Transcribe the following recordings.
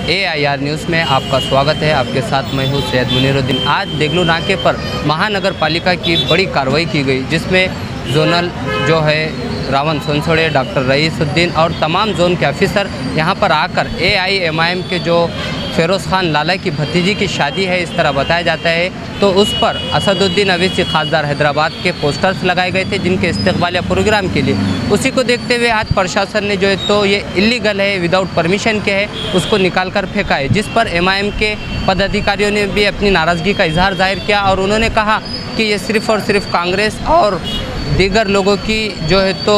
AIR news में आपका स्वागत है। आपके साथ मैं हूँ सैयद मुनीरुद्दीन। आज देगलू नाके पर महानगर पालिका की बड़ी कार्रवाई की गई, जिसमें जोनल जो है रावण सोनसोड़े, डॉक्टर रईसुद्दीन और तमाम जोन के ऑफिसर यहाँ पर आकर AIMIM के जो फ़िरोज़ खान लाला की भतीजी की शादी है इस तरह बताया जाता है, तो उस पर असदुद्दीन अवैसी खासदार हैदराबाद के पोस्टर्स लगाए गए थे जिनके इस्तकबालिया प्रोग्राम के लिए। उसी को देखते हुए आज प्रशासन ने जो है तो ये इलीगल है, विदाउट परमिशन के है, उसको निकाल कर फेंका है, जिस पर MIM के पदाधिकारियों ने भी अपनी नाराज़गी का इजहार जाहिर किया और उन्होंने कहा कि ये सिर्फ़ और सिर्फ कांग्रेस और दीगर लोगों की जो है तो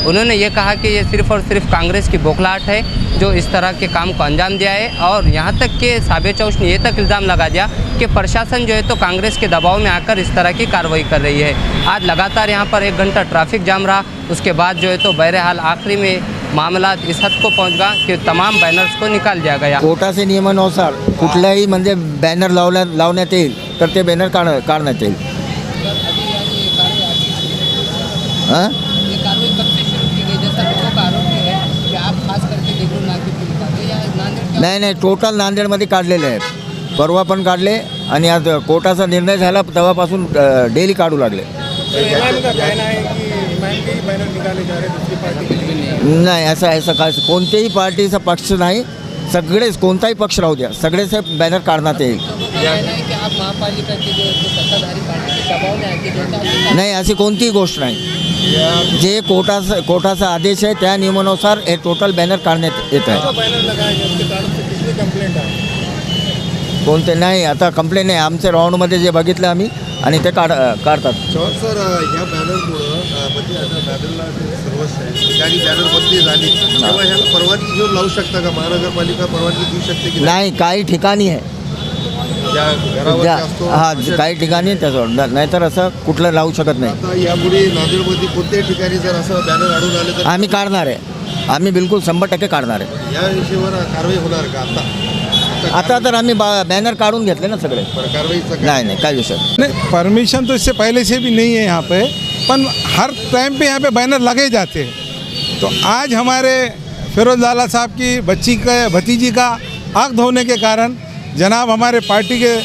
उन्होंने ये कहा कि ये सिर्फ़ और सिर्फ कांग्रेस की बौखलाहट है जो इस तरह के काम को अंजाम दिया है। और यहाँ तक कि साबिर चौश ने ये तक इल्ज़ाम लगा दिया कि प्रशासन जो है तो कांग्रेस के दबाव में आकर इस तरह की कार्रवाई कर रही है। आज लगातार यहाँ पर 1 घंटा ट्रैफिक जाम रहा, उसके बाद जो है तो बहरहाल आखिरी में मामला इस हद को पहुँच गया कि तमाम बैनर्स को निकाल दिया गया। कोर्टाचे नियमानुसार कुठल्याही म्हणजे बॅनर लावण्यात येईल तर ते बॅनर काढण्यात येईल। हां, नाही टोटल नांदेडमध्ये काढलेले आहेत, परवा पण काढले आणि आज कोर्टाचा निर्णय झाला तेव्हापासून डेली काढू लागले। नाही असं काय कोणत्याही पार्टीचा पक्ष नाही, सगळेच कोणताही पक्ष राहू द्या सगळेच बॅनर काढण्यात येईल। नाही अशी कोणतीही गोष्ट नाही, जे कोर्टाचा आदेश आहे त्या नियमानुसार हे टोटल बॅनर काढण्यात येत आहे। कोणते नाही आता कंप्लेंट आहे, आमच्या राऊंडमध्ये जे बघितलं आम्ही आणि ते काढतात। सर ह्या बॅनरमुळं म्हणजे आता बॅनरला सर्वच ठिकाणी बॅनर बंदी झाली तेव्हा ह्याला परवानगी घेऊन लावू शकता का? महानगरपालिका परवानगी देऊ शकते की नाही? काही ठिकाणी आहे, हां काही ठिकाणी त्याच्यावर, नाहीतर असं कुठलं लावू शकत नाही। आता यापुढे नांदेडमध्ये कोणत्याही ठिकाणी जर असं बॅनर आढळून आले तर आम्ही काढणार आहे, आम्ही बिलकुल 100% काढणार आहे। या विषयावर कारवाई होणार का? आता तर आम्ही बैनर काढून घेतले ना सगळे, नहीं काय विषय नहीं। परमिशन तो इससे पहले से भी नहीं है यहाँ पे, पर हर टाइम पे यहाँ पे बैनर लगे जाते हैं। तो आज हमारे फ़िरोज़ लाला साहब की भतीजी का आँख धोने के कारण जनाब हमारे पार्टी के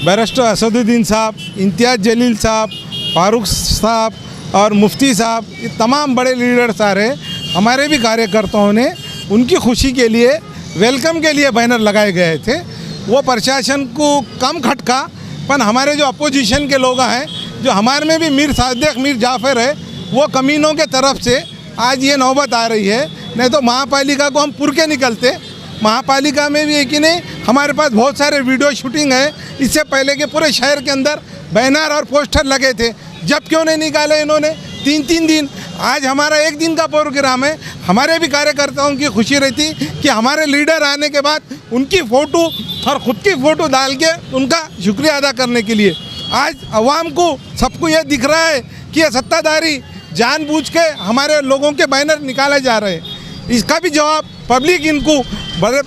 बैरिस्टर असदुद्दीन साहब, इम्तियाज़ जलील साहब, फारूक साहब और मुफ्ती साहब, ये तमाम बड़े लीडर्स आ रहे, हमारे भी कार्यकर्ताओं ने उनकी खुशी के लिए वेलकम के लिए बैनर लगाए गए थे। वो प्रशासन को कम खटका, पर हमारे जो अपोजिशन के लोग हैं, जो हमारे में भी मीर सादिक मीर जाफ़र है, वो कमीनों के तरफ से आज ये नौबत आ रही है। नहीं तो महापालिका को हम पुर के निकलते। महापालिका में भी है कि नहीं, हमारे पास बहुत सारे वीडियो शूटिंग है, इससे पहले के पूरे शहर के अंदर बैनर और पोस्टर लगे थे। जब क्यों नहीं निकाले इन्होंने? 3-3 दिन, आज हमारा 1 दिन का प्रोग्राम है। हमारे भी कार्यकर्ताओं की खुशी रहती कि हमारे लीडर आने के बाद उनकी फ़ोटो और ख़ुद की फ़ोटो डाल के उनका शुक्रिया अदा करने के लिए। आज अवाम को सबको यह दिख रहा है कि ये सत्ताधारी जानबूझ के हमारे लोगों के बैनर निकाले जा रहे हैं। इसका भी जवाब पब्लिक इनको बड़े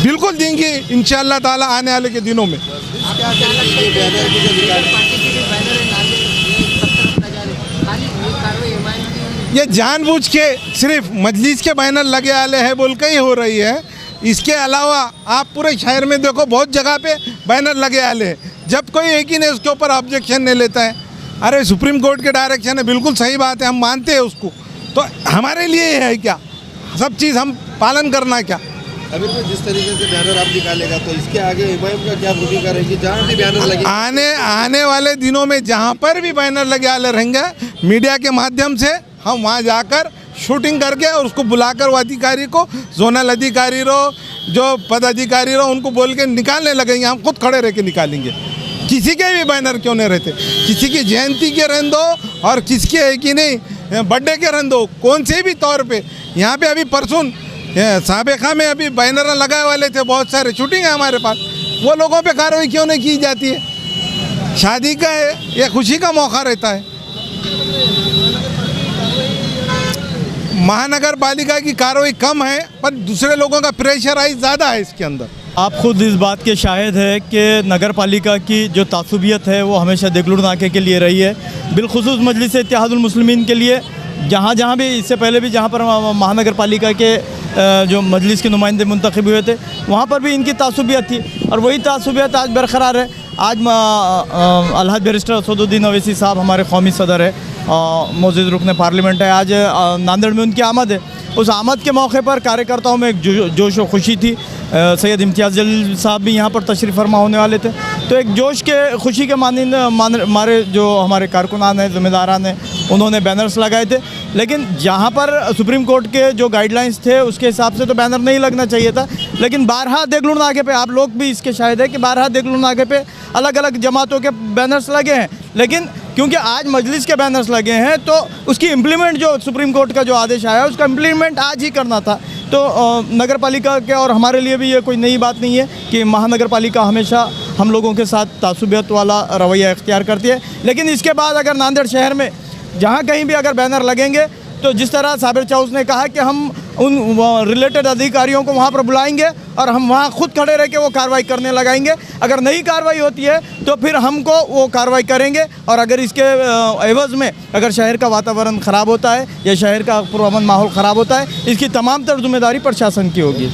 बिल्कुल देंगे इंशाअल्लाह ताला आने वाले के दिनों में। ये जानबूझ के सिर्फ मजलिस के बैनर लगे आले हैं बोल के ही हो रही है। इसके अलावा आप पूरे शहर में देखो बहुत जगह पे बैनर लगे आले हैं, जब कोई एक ही नहीं उसके ऊपर ऑब्जेक्शन नहीं लेता है। अरे सुप्रीम कोर्ट के डायरेक्शन है, बिल्कुल सही बात है, हम मानते हैं उसको, तो हमारे लिए है क्या सब चीज़ हम पालन करना क्या? अभी तो जिस तरीके से बैनर आप निकालेगा तो इसके आगे MIM का क्या भूमिका रहेगी? जहाँ भी बैनर लगे आने वाले दिनों में जहाँ पर भी बैनर लगे आले रहेंगे, मीडिया के माध्यम से हम वहाँ जाकर शूटिंग करके और उसको बुलाकर वो अधिकारी को, जोनल अधिकारी रहो, जो पदाधिकारी रहो, उनको बोल के निकालने लगेंगे। हम खुद खड़े रह के निकालेंगे। किसी के भी बैनर क्यों नहीं रहते, किसी की जयंती के रहन दो और किसके है कि नहीं बर्थडे के रहन दो, कौन से भी तौर पे। यहाँ पे अभी परसों साबेखा में अभी बैनर लगाए वाले थे, बहुत सारे शूटिंग है हमारे पास, वो लोगों पे कार्रवाई क्यों नहीं की जाती है? शादी का है, ये खुशी का मौका रहता है। महानगर पालिका की कार्रवाई कम है, पर दूसरे लोगों का प्रेशराइज ज़्यादा है इसके अंदर। आप खुद इस बात के शाहिद है कि नगर पालिका की जो तासुबियत है वो हमेशा देगलू नाके के लिए रही है, बिलखुसूस मजलिस इत्तेहादुल मुस्लिमीन के लिए जहाँ जहाँ भी इससे पहले भी जहाँ पर महानगर पालिका के जो मजलिस के नुमाइंदे मुंतखब हुए थे वहाँ पर भी इनकी तासुबियत थी और वही तासुबियत आज बरकरार है। आज अलहद बैरिस्टर असदुद्दीन अवैसी साहब हमारे कौमी सदर है, मोअज़्ज़िज़ रुकन पार्लियामेंट है। आज नांदेड़ में उनकी आमद है। उस आमद के मौके पर कार्यकर्ताओं में एक जोश व खुशी थी। सैयद इम्तियाज़ जलील साहब भी यहाँ पर तशरीफ़ फरमा होने वाले थे। तो एक जोश के खुशी के मारे जो हमारे कारकुनान हैं, ज़िम्मेदारान हैं, उन्होंने बैनर्स लगाए थे। लेकिन जहाँ पर सुप्रीम कोर्ट के जो गाइडलाइंस थे उसके हिसाब से तो बैनर नहीं लगना चाहिए था। लेकिन बारहा देगलू नाके पे, आप लोग भी इसके शाहिद है कि बारहा देगलू नाके पे अलग अलग जमातों के बैनर्स लगे हैं। लेकिन क्योंकि आज मजलिस के बैनर्स लगे हैं तो उसकी इम्प्लीमेंट, जो सुप्रीम कोर्ट का जो आदेश आया उसका इम्प्लीमेंट आज ही करना था। तो नगर पालिका के और हमारे लिए भी ये कोई नई बात नहीं है कि महानगर पालिका हमेशा हम लोगों के साथ तासुबियत वाला रवैया इख्तियार करती है। लेकिन इसके बाद अगर नांदेड़ शहर में जहाँ कहीं भी अगर बैनर लगेंगे तो जिस तरह साबिर चाउस ने कहा कि हम उन रिलेटेड अधिकारियों को वहाँ पर बुलाएंगे और हम वहाँ खुद खड़े रह के वो कार्रवाई करने लगाएंगे। अगर नहीं कार्रवाई होती है तो फिर हमको वो कार्रवाई करेंगे। और अगर इसके एवज़ में अगर शहर का वातावरण ख़राब होता है या शहर का पुरअमन माहौल ख़राब होता है, इसकी तमाम तर जिम्मेदारी प्रशासन की होगी।